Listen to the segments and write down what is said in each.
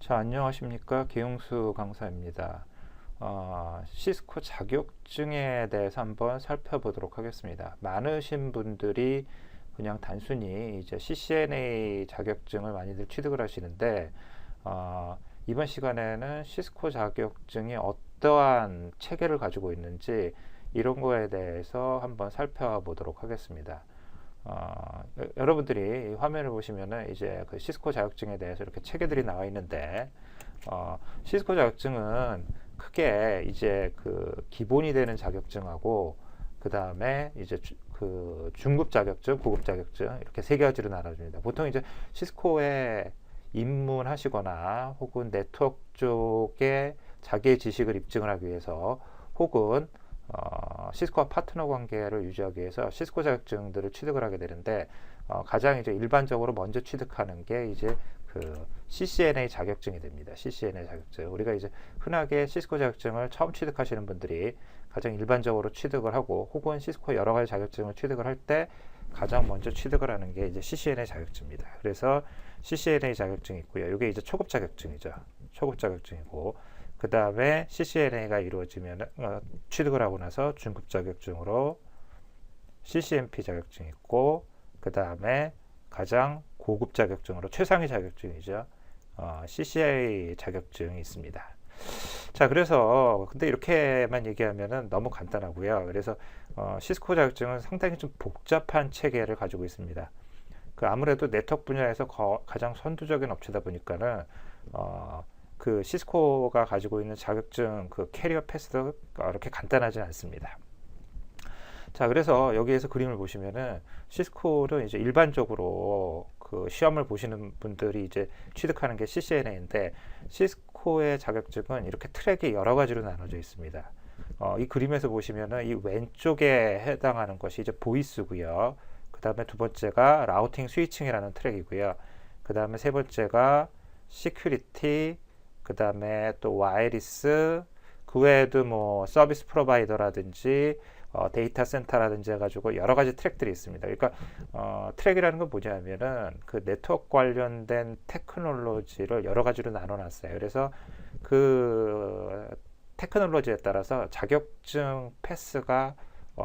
자, 안녕하십니까. 계용수 강사입니다. 시스코 자격증에 대해서 한번 살펴보도록 하겠습니다. 많으신 분들이 그냥 단순히 이제 CCNA 자격증을 많이들 취득을 하시는데, 이번 시간에는 시스코 자격증이 어떠한 체계를 가지고 있는지 이런 거에 대해서 한번 살펴보도록 하겠습니다. 여러분들이 화면을 보시면은 이제 그 시스코 자격증에 대해서 이렇게 체계들이 나와 있는데, 시스코 자격증은 크게 이제 그 기본이 되는 자격증하고 그 다음에 이제 그 중급 자격증, 고급 자격증 이렇게 세 가지로 나눠집니다. 보통 이제 시스코에 입문하시거나 혹은 네트워크 쪽에 자기의 지식을 입증을 하기 위해서 혹은 시스코와 파트너 관계를 유지하기 위해서 시스코 자격증들을 취득을 하게 되는데, 가장 이제 일반적으로 먼저 취득하는 게 이제 그 CCNA 자격증이 됩니다. CCNA 자격증. 우리가 이제 흔하게 시스코 자격증을 처음 취득하시는 분들이 가장 일반적으로 취득을 하고 혹은 시스코 여러 가지 자격증을 취득을 할 때 가장 먼저 취득을 하는 게 이제 CCNA 자격증입니다. 그래서 CCNA 자격증이 있고요. 이게 이제 초급 자격증이죠. 초급 자격증이고, 그 다음에 CCNA가 이루어지면 취득을 하고 나서 중급 자격증으로 CCNP 자격증이 있고, 그 다음에 가장 고급 자격증으로 최상위 자격증이죠. CCI 자격증이 있습니다. 자, 그래서 근데 이렇게만 얘기하면은 너무 간단하고요. 그래서 시스코 자격증은 상당히 좀 복잡한 체계를 가지고 있습니다. 그 아무래도 네트워크 분야에서 가장 선두적인 업체다 보니까는 그 시스코가 가지고 있는 자격증 그 캐리어 패스도 그렇게 간단하지 않습니다. 자, 그래서 여기에서 그림을 보시면은 시스코는 이제 일반적으로 그 시험을 보시는 분들이 이제 취득하는 게 CCNA인데, 시스코의 자격증은 이렇게 트랙이 여러 가지로 나눠져 있습니다. 이 그림에서 보시면은 이 왼쪽에 해당하는 것이 이제 보이스고요. 그 다음에 두 번째가 라우팅 스위칭이라는 트랙이고요. 그 다음에 세 번째가 시큐리티, 그 다음에 또 와이리스, 그 외에도 뭐 서비스 프로바이더라든지 데이터 센터라든지 해가지고 여러 가지 트랙들이 있습니다. 그러니까 트랙이라는 건 뭐냐면은 그 네트워크 관련된 테크놀로지를 여러 가지로 나눠놨어요. 그래서 그 테크놀로지에 따라서 자격증 패스가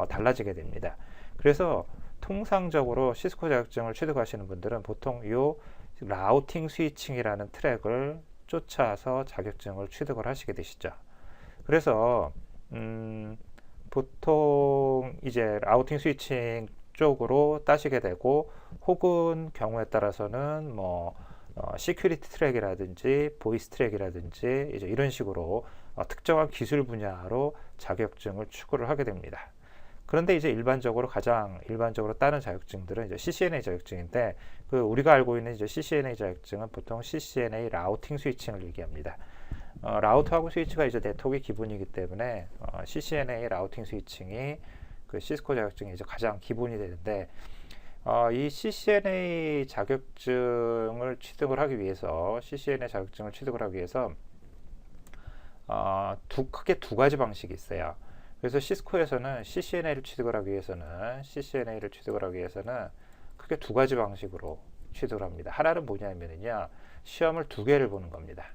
달라지게 됩니다. 그래서 통상적으로 시스코 자격증을 취득하시는 분들은 보통 요 라우팅 스위칭이라는 트랙을 쫓아서 자격증을 취득을 하시게 되시죠. 그래서 보통 이제 라우팅 스위칭 쪽으로 따시게 되고, 혹은 경우에 따라서는 뭐 시큐리티 트랙이라든지 보이스 트랙이라든지 이제 이런 식으로 특정한 기술 분야로 자격증을 추구를 하게 됩니다. 그런데 이제 가장 일반적으로 따는 자격증들은 이제 CCNA 자격증인데, 그 우리가 알고 있는 이제 CCNA 자격증은 보통 CCNA 라우팅 스위칭을 얘기합니다. 라우트하고 스위치가 이제 네트워크의 기본이기 때문에 CCNA 라우팅 스위칭이 그 시스코 자격증이 이제 가장 기본이 되는데, 이 CCNA 자격증을 취득을 하기 위해서 크게 두 가지 방식이 있어요. 그래서 시스코에서는 CCNA를 취득을 하기 위해서는 크게 두 가지 방식으로 취득을 합니다. 하나는 뭐냐면요, 시험을 두 개를 보는 겁니다.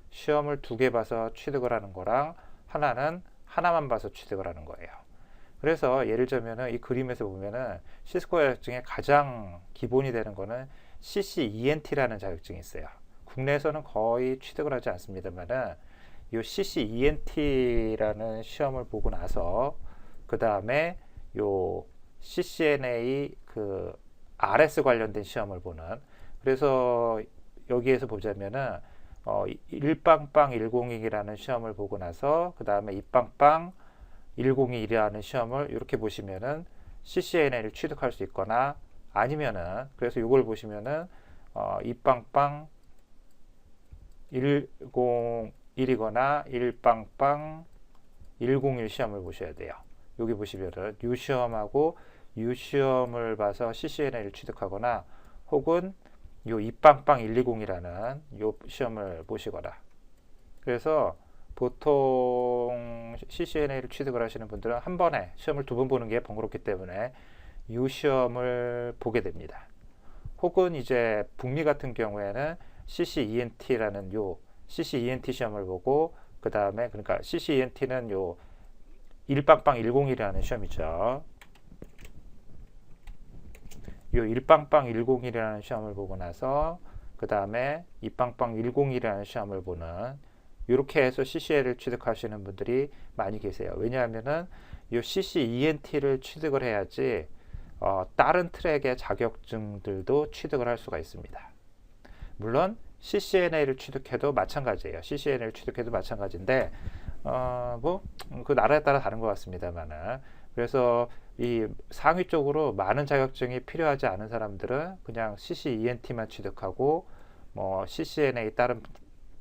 시험을 두 개 봐서 취득을 하는 거랑 하나는 하나만 봐서 취득을 하는 거예요. 그래서 예를 들면은 이 그림에서 보면은 시스코 자격증의 가장 기본이 되는 거는 CCENT라는 자격증이 있어요. 국내에서는 거의 취득을 하지 않습니다만은 이 CCENT라는 시험을 보고 나서 그 다음에 요 CCNA 그 RS 관련된 시험을 보는, 그래서 여기에서 보자면은 1빵빵 102이라는 시험을 보고 나서 그 다음에 2빵빵 102라는 시험을 이렇게 보시면은 CCNA를 취득할 수 있거나, 아니면은 그래서 이걸 보시면은 2빵빵 101이거나 1빵빵 101 시험을 보셔야 돼요. 여기 보시면은 U 시험하고 U 시험을 봐서 CCNA를 취득하거나, 혹은 요 2빵빵 120이라는 요 시험을 보시거나. 그래서 보통 CCNA를 취득을 하시는 분들은 한 번에 시험을 두 번 보는 게 번거롭기 때문에 이 시험을 보게 됩니다. 혹은 이제 북미 같은 경우에는 CCENT라는 요 CCENT 시험을 보고 그 다음에 그러니까 CCENT는 요 1빵빵 101이라는 시험이죠. 요 1빵빵 101이라는 시험을 보고 나서 그 다음에 2빵빵 101이라는 시험을 보는 이렇게 해서 CCL을 취득하시는 분들이 많이 계세요. 왜냐하면은 이 CCENT를 취득을 해야지 다른 트랙의 자격증들도 취득을 할 수가 있습니다. 물론 CCNA를 취득해도 마찬가지예요. CCNA를 취득해도 마찬가지인데 그 나라에 따라 다른 것 같습니다만은 그래서 이 상위 쪽으로 많은 자격증이 필요하지 않은 사람들은 그냥 CCENT만 취득하고 뭐 CCNA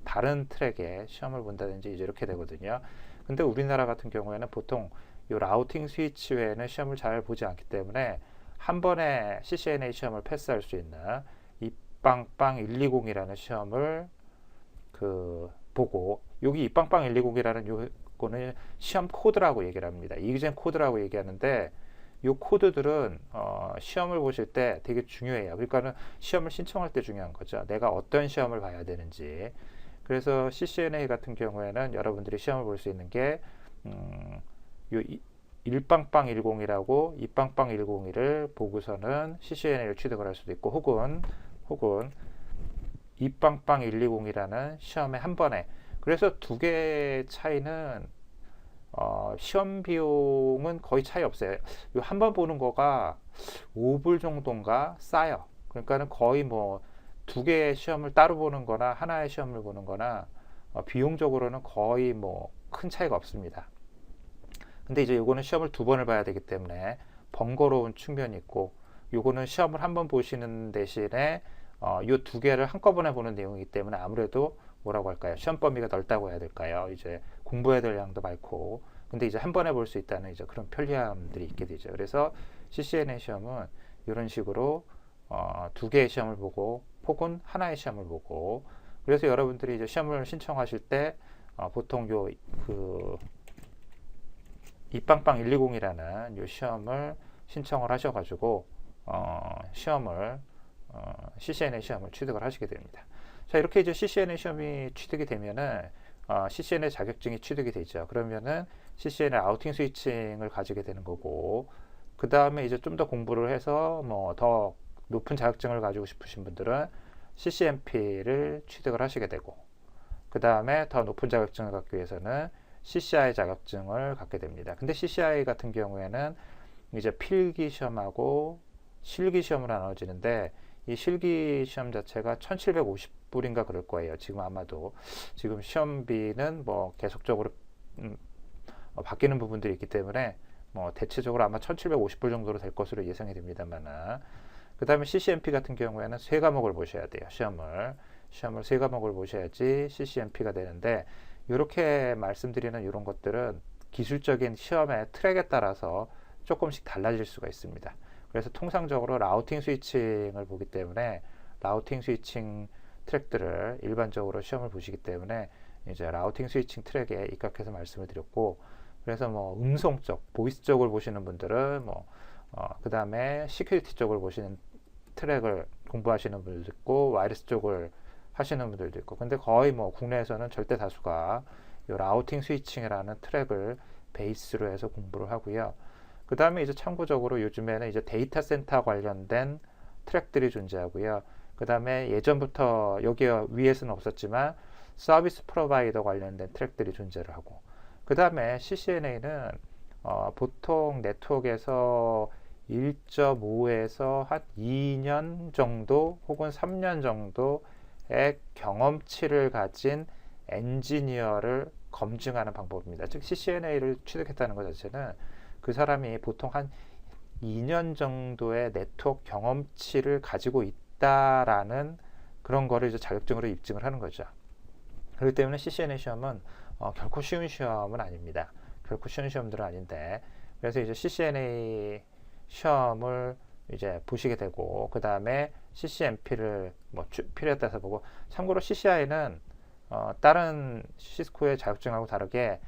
다른 트랙에 시험을 본다든지 이제 이렇게 되거든요. 근데 우리나라 같은 경우에는 보통 이 라우팅 스위치 외에는 시험을 잘 보지 않기 때문에 한 번에 CCNA 시험을 패스할 수 있는 이 빵빵 120이라는 시험을 보고 여기 이 빵빵 120이라는 요거는 시험 코드라고 얘기를 합니다. 이그젠 코드라고 얘기하는데 이 코드들은 시험을 보실 때 되게 중요해요. 그러니까는 시험을 신청할 때 중요한 거죠. 내가 어떤 시험을 봐야 되는지. 그래서 CCNA 같은 경우에는 여러분들이 시험을 볼 수 있는 게 요 1빵빵 101이라고 2빵빵 101을 보고서는 CCNA를 취득을 할 수도 있고 혹은 2빵빵 120이라는 시험에 한 번에 그래서 두 개의 차이는 시험 비용은 거의 차이 없어요. 한 번 보는 거가 5불 정도인가 싸요. 그러니까는 거의 뭐 두 개의 시험을 따로 보는 거나 하나의 시험을 보는 거나 비용적으로는 거의 뭐 큰 차이가 없습니다. 근데 이제 요거는 시험을 두 번을 봐야 되기 때문에 번거로운 측면이 있고 요거는 시험을 한 번 보시는 대신에 요 두 개를 한꺼번에 보는 내용이기 때문에 아무래도 뭐라고 할까요? 시험 범위가 넓다고 해야 될까요? 이제 공부해야 될 양도 많고 근데 이제 한 번에 볼 수 있다는 이제 그런 편리함들이 있게 되죠. 그래서 CCNA 시험은 이런 식으로 두 개의 시험을 보고 혹은 하나의 시험을 보고 그래서 여러분들이 이제 시험을 신청하실 때 보통 이빵빵 120이라는 요 시험을 신청을 하셔가지고 CCNA 시험을 취득을 하시게 됩니다. 자 이렇게 이제 CCNA 시험이 취득이 되면은 CCNA 자격증이 취득이 되죠. 그러면은 CCNA 아우팅 스위칭을 가지게 되는 거고 그 다음에 이제 좀 더 공부를 해서 뭐 더 높은 자격증을 가지고 싶으신 분들은 CCNP를 취득을 하시게 되고 그 다음에 더 높은 자격증을 갖기 위해서는 CCI 자격증을 갖게 됩니다. 근데 CCI 같은 경우에는 이제 필기 시험하고 실기 시험으로 나눠지는데 이 실기 시험 자체가 1750불인가 그럴 거예요. 지금 아마도 지금 시험비는 뭐 계속적으로 바뀌는 부분들이 있기 때문에 뭐 대체적으로 아마 1750불 정도로 될 것으로 예상이 됩니다만은 그 다음에 CCNP 같은 경우에는 세 과목을 보셔야 돼요. 시험을 세 과목을 보셔야지 CCNP가 되는데 이렇게 말씀드리는 이런 것들은 기술적인 시험의 트랙에 따라서 조금씩 달라질 수가 있습니다. 그래서 통상적으로 라우팅 스위칭을 보기 때문에 라우팅 스위칭 트랙들을 일반적으로 시험을 보시기 때문에 이제 라우팅 스위칭 트랙에 입각해서 말씀을 드렸고 그래서 뭐 음성 쪽, 보이스 쪽을 보시는 분들은 그 다음에 시큐리티 쪽을 보시는 트랙을 공부하시는 분들도 있고 와이러스 쪽을 하시는 분들도 있고 근데 거의 뭐 국내에서는 절대 다수가 이 라우팅 스위칭이라는 트랙을 베이스로 해서 공부를 하고요. 그 다음에 이제 참고적으로 요즘에는 이제 데이터 센터 관련된 트랙들이 존재하고요. 그 다음에 예전부터 여기 위에서는 없었지만 서비스 프로바이더 관련된 트랙들이 존재를 하고 그 다음에 CCNA는 보통 네트워크에서 1.5에서 한 2년 정도 혹은 3년 정도의 경험치를 가진 엔지니어를 검증하는 방법입니다. 즉 CCNA를 취득했다는 것 자체는 그 사람이 보통 한 2년 정도의 네트워크 경험치를 가지고 있다라는 그런 거를 이제 자격증으로 입증을 하는 거죠. 그렇기 때문에 CCNA 시험은 결코 쉬운 시험은 아닙니다. 결코 쉬운 시험들은 아닌데 그래서 이제 CCNA 시험을 이제 보시게 되고 그 다음에 CCNP를 뭐 필요에 따라서 보고 참고로 CCI는 다른 시스코의 자격증하고 다르게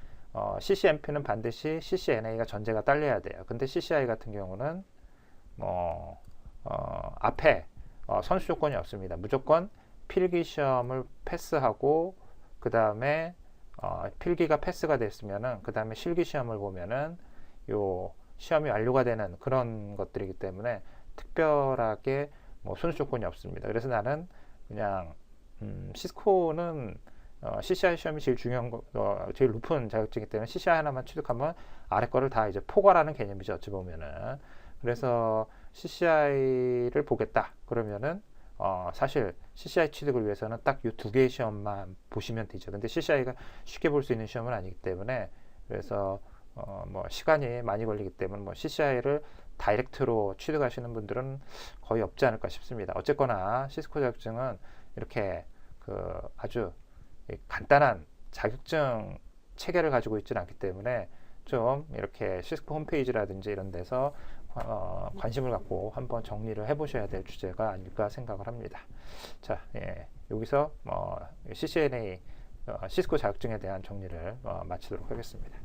CCNP는 반드시 CCNA가 전제가 딸려야 돼요. 근데 CCI 같은 경우는 앞에 선수 조건이 없습니다. 무조건 필기 시험을 패스하고 그 다음에 필기가 패스가 됐으면은 그 다음에 실기 시험을 보면은 요 시험이 완료가 되는 그런 것들이기 때문에 특별하게 뭐 순수 조건이 없습니다. 그래서 나는 그냥 시스코는 CCI 시험이 제일 중요한 제일 높은 자격증이기 때문에 CCI 하나만 취득하면 아래 거를 다 이제 포괄하는 개념이죠. 어찌 보면은. 그래서 CCI를 보겠다. 그러면은 사실 CCI 취득을 위해서는 딱 이 두 개의 시험만 보시면 되죠. 근데 CCI가 쉽게 볼 수 있는 시험은 아니기 때문에 그래서 뭐 시간이 많이 걸리기 때문에 뭐 CCI를 다이렉트로 취득하시는 분들은 거의 없지 않을까 싶습니다. 어쨌거나 시스코 자격증은 이렇게 그 아주 간단한 자격증 체계를 가지고 있지는 않기 때문에 좀 이렇게 시스코 홈페이지라든지 이런 데서 관심을 갖고 한번 정리를 해보셔야 될 주제가 아닐까 생각을 합니다. 자, 여기서 CCNA 시스코 자격증에 대한 정리를 마치도록 하겠습니다.